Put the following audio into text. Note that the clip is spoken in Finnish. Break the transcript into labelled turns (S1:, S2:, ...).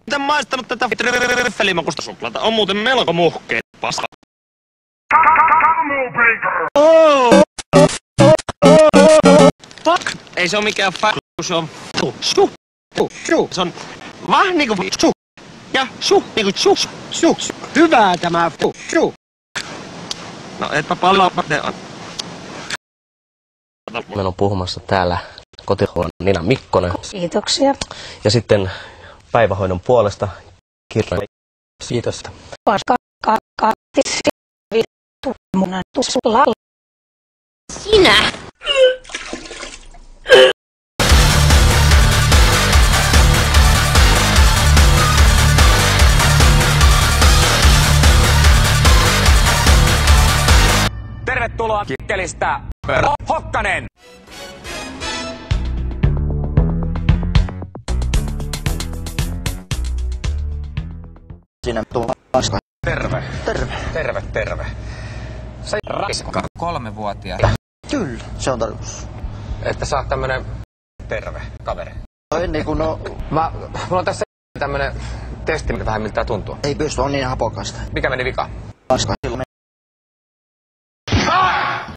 S1: Miten maistanut tätä riffelimakusta suklaata? On muuten melko muhkea paska. Fuck! Ei se oo mikään se on se on vähän niinku ja
S2: Hyvää tämä
S1: No etpä paljon
S3: Meillä on puhumassa täällä kotihoidon Nina Mikkonen.
S4: Kiitoksia.
S3: Ja sitten päivähoidon puolesta Kirra. Kiitos.
S4: Sinä!
S5: Tervetuloa Kikkelistä, Hokkanen!
S2: Sinä paska.
S5: Terve.
S2: Terve.
S5: Terve, terve. Se raskka 3-vuotias.
S2: Kyllä, se on tarkoitus.
S5: Että sä oot tämmönen terve kaveri.
S2: No ei niinku
S5: Mulla on tässä tämmönen testi, vähän miltä tää tuntuu.
S2: ei pysty, on niin hapokasta.
S5: Mikä meni vika?
S2: Paska.